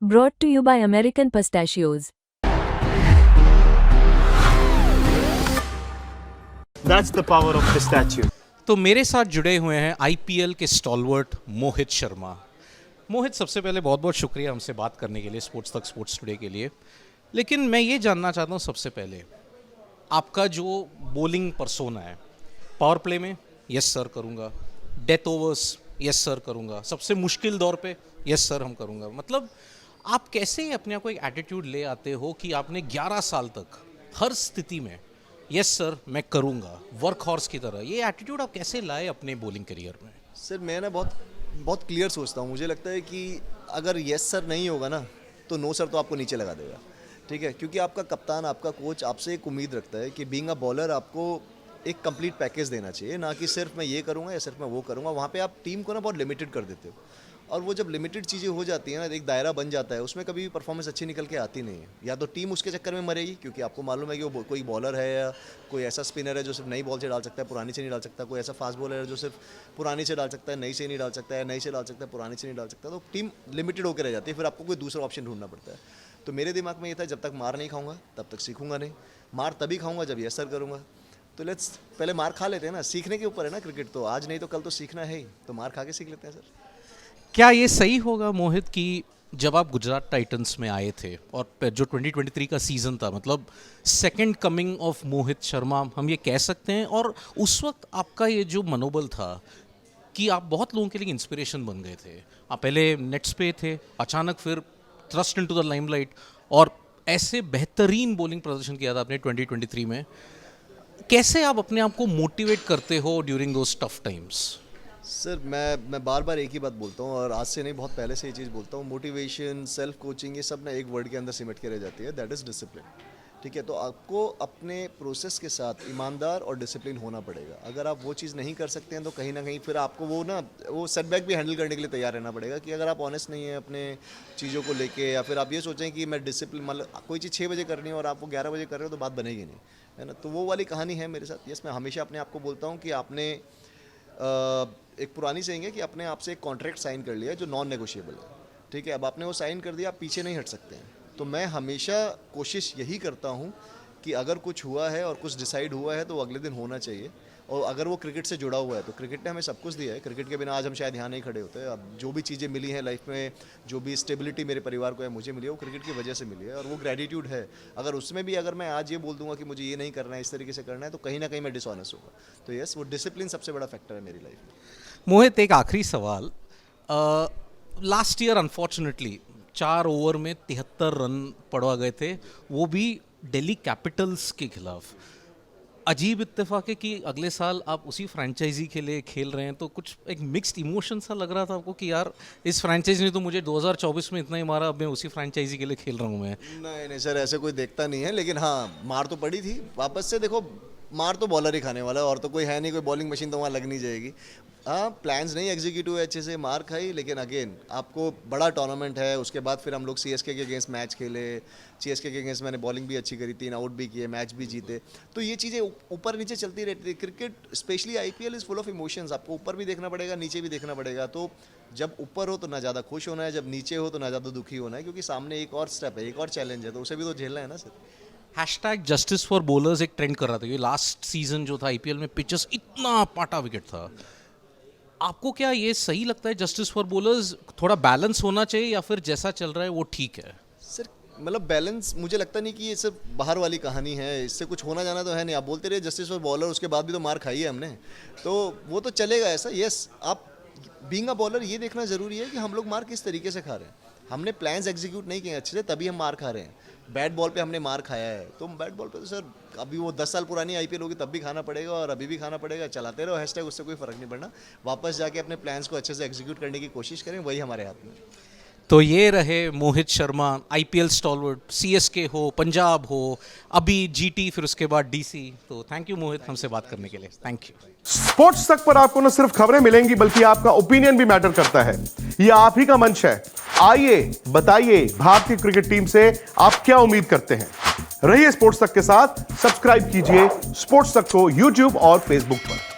Brought to you by American Pistachios. That's the power of pistachio. तो मेरे साथ जुड़े हुए हैं आईपीएल के स्टॉलवर्ट मोहित शर्मा। मोहित, सबसे पहले बहुत बहुत शुक्रिया हमसे बात करने के लिए, स्पोर्ट्स तक स्पोर्ट्स टुडे के लिए। लेकिन मैं ये जानना चाहता हूँ सबसे पहले, आपका जो बॉलिंग पर्सोना है, पावर प्ले में यस सर करूँगा, डेथ ओवर्स यस सर करूँगा, सबसे मुश्किल दौर पे यस सर हम करूँगा, मतलब आप कैसे अपने आप को एक एटीट्यूड ले आते हो कि आपने 11 साल तक हर स्थिति में यस सर मैं करूँगा, वर्क हॉर्स की तरह, ये एटीट्यूड आप कैसे लाए अपने बॉलिंग करियर में? सर मैं ना बहुत क्लियर सोचता हूँ। मुझे लगता है कि अगर यस सर नहीं होगा ना तो नो सर तो आपको नीचे लगा देगा, ठीक है? क्योंकि आपका कप्तान, आपका कोच आपसे एक उम्मीद रखता है कि बीइंग अ बॉलर आपको एक कंप्लीट पैकेज देना चाहिए, ना कि सिर्फ मैं ये करूँगा या सिर्फ मैं वो करूँगा। वहाँ पे आप टीम को ना बहुत लिमिटेड कर देते हो, और वो जब लिमिटेड चीज़ें हो जाती हैं ना, एक दायरा बन जाता है, उसमें कभी भी परफॉर्मेंस अच्छी निकल के आती नहीं है। या तो टीम उसके चक्कर में मरेगी क्योंकि आपको मालूम है कि वो कोई बॉलर है या कोई ऐसा स्पिनर है जो सिर्फ नई बॉल से डाल सकता है, पुरानी से नहीं डाल सकता, कोई ऐसा फास्ट बॉलर है जो सिर्फ पुरानी से डाल सकता है, नई से नहीं डाल सकता है, नई से डाल सकता है, पुरानी से नहीं डाल सकता, तो टीम लिमिटेड होकर रह जाती है। फिर आपको कोई दूसरा ऑप्शन ढूंढना पड़ता है। तो मेरे दिमाग में ये था, जब तक मार नहीं खाऊंगा तब तक सीखूंगा नहीं। मार तभी खाऊंगा जब यस सर करूँगा। तो लेट्स पहले मार खा लेते हैं ना, सीखने के ऊपर है ना क्रिकेट, तो आज नहीं तो कल तो सीखना है ही, तो मार खा के सीख लेते हैं सर। क्या ये सही होगा मोहित कि जब आप गुजरात टाइटंस में आए थे और जो 2023 का सीज़न था, मतलब second coming of Mohit Sharma हम ये कह सकते हैं, और उस वक्त आपका ये जो मनोबल था कि आप बहुत लोगों के लिए इंस्पिरेशन बन गए थे। आप पहले नेट्स पे थे, अचानक फिर थ्रस्ट इनटू द लाइमलाइट, और ऐसे बेहतरीन बॉलिंग प्रदर्शन किया था आपने 2023 में। कैसे आप अपने आप को मोटिवेट करते हो during those tough times? Sir मैं बार बार एक ही बात बोलता हूँ, और आज से नहीं, बहुत पहले से ये चीज़ बोलता हूँ। मोटिवेशन, सेल्फ कोचिंग, ये सब ना एक वर्ड के अंदर सिमट के रह जाती है, दैट इज़ डिसिप्लिन, ठीक है? तो आपको अपने प्रोसेस के साथ ईमानदार और डिसिप्लिन होना पड़ेगा। अगर आप वो चीज़ नहीं कर सकते हैं तो कहीं ना कहीं फिर आपको वो सेटबैक भी हैंडल करने के लिए तैयार रहना पड़ेगा। कि अगर आप ऑनेस्ट नहीं हैं अपने चीज़ों को लेके, या फिर आप ये सोचें कि मैं डिसिप्लिन, मतलब कोई चीज़ 6 बजे करनी है और आप वो 11 बजे कर रहे हो, तो बात बनेगी नहीं, है ना? तो वो वाली कहानी है मेरे साथ। यस, मैं हमेशा अपने आप को बोलता हूँ कि आपने एक पुरानी सेइंग है कि अपने आप से एक कॉन्ट्रैक्ट साइन कर लिया जो नॉन नेगोशिएबल है, ठीक है? अब आपने वो साइन कर दिया, आप पीछे नहीं हट सकते हैं। तो मैं हमेशा कोशिश यही करता हूँ कि अगर कुछ हुआ है और कुछ डिसाइड हुआ है तो वो अगले दिन होना चाहिए। और अगर वो क्रिकेट से जुड़ा हुआ है तो क्रिकेट ने हमें सब कुछ दिया है। क्रिकेट के बिना आज हम शायद यहाँ नहीं खड़े होते। अब जो भी चीज़ें मिली हैं लाइफ में, जो भी स्टेबिलिटी मेरे परिवार को है, मुझे मिली है, वो क्रिकेट की वजह से मिली है, और वो ग्रेटिट्यूड है। अगर उसमें भी अगर मैं आज ये बोल दूंगा कि मुझे ये नहीं करना है, इस तरीके से करना है, तो कहीं ना कहीं मैं डिसऑनेस्ट होगा। तो यस, वो डिसिप्लिन सबसे बड़ा फैक्टर है मेरी लाइफ में। मोहित, एक आखिरी सवाल। लास्ट ईयर अनफॉर्चुनेटली 4 ओवर में 73 रन पड़वा गए थे, वो भी दिल्ली कैपिटल्स के खिलाफ। अजीब इत्तेफाक है कि अगले साल आप उसी फ्रेंचाइजी के लिए खेल रहे हैं, तो कुछ एक मिक्स्ड इमोशन सा लग रहा था आपको कि यार इस फ्रेंचाइजी ने तो मुझे 2024 में इतना ही मारा, अब मैं उसी फ्रेंचाइजी के लिए खेल रहा हूँ मैं? नहीं सर, ऐसे कोई देखता नहीं है, लेकिन हाँ, मार तो पड़ी थी। वापस से देखो, मार तो बॉलर ही खाने वाला है, और तो कोई है नहीं, कोई बॉलिंग मशीन तो वहाँ लग नहीं जाएगी। हाँ, प्लान्स नहीं एग्जीक्यूट हुए अच्छे से, मार खाई, लेकिन अगेन आपको बड़ा टूर्नामेंट है। उसके बाद फिर हम लोग सीएसके के अगेंस्ट मैच खेले, सीएसके के अगेंस्ट मैंने बॉलिंग भी अच्छी करी, 3 आउट भी किए, मैच भी जीते। तो ये चीज़ें ऊपर नीचे चलती रहती है। Cricket specially IPL is full of emotions. आपको ऊपर भी देखना पड़ेगा, नीचे भी देखना पड़ेगा। तो जब ऊपर हो तो ना ज़्यादा खुश होना है, जब नीचे हो तो ना ज़्यादा दुखी होना है, क्योंकि सामने एक और स्टेप है, एक और चैलेंज है, तो उसे भी तो झेलना है ना sir. Hashtag justice for bowlers एक ट्रेंड कर रहा था। ये लास्ट सीजन जो था आईपीएल में, पिचेस इतना पाटा विकेट था। आपको क्या ये सही लगता है, जस्टिस फॉर बॉलर्स थोड़ा बैलेंस होना चाहिए, या फिर जैसा चल रहा है वो ठीक है? सर मतलब बैलेंस, मुझे लगता नहीं कि ये सिर्फ बाहर वाली कहानी है, इससे कुछ होना जाना तो है नहीं। आप बोलते रहे जस्टिस फॉर बॉलर, उसके बाद भी तो मार खाई है हमने, तो वो तो चलेगा ऐसा। यस, आप बीइंग अ बॉलर ये देखना ज़रूरी है कि हम लोग मार किस तरीके से खा रहे हैं। हमने प्लान्स एग्जीक्यूट नहीं किए अच्छे से, तभी हम मार खा रहे हैं। बैट बॉल पे हमने मार खाया है, तो बैट बॉल पे तो सर अभी वो 10 साल पुरानी आईपीएल होगी तब भी खाना पड़ेगा, और अभी भी खाना पड़ेगा। चलाते रहो हैशटैग, उससे कोई फ़र्क नहीं पड़ना। वापस जाके अपने प्लान्स को अच्छे से एग्जीक्यूट करने की कोशिश करें, वही हमारे हाथ में। तो ये रहे Mohit Sharma, IPL stalwart, CSK हो, पंजाब हो, अभी जीटी, फिर उसके बाद डीसी। तो थैंक यू मोहित, हमसे बात करने के लिए। Thank you. स्पोर्ट्स तक पर आपको न सिर्फ खबरें मिलेंगी बल्कि आपका ओपिनियन भी मैटर करता है। ये आप ही का मंच है। आइए बताइए, भारतीय क्रिकेट टीम से आप क्या उम्मीद करते हैं? रहिए स्पोर्ट्स तक के साथ। सब्सक्राइब कीजिए स्पोर्ट्स तक को यूट्यूब और फेसबुक पर।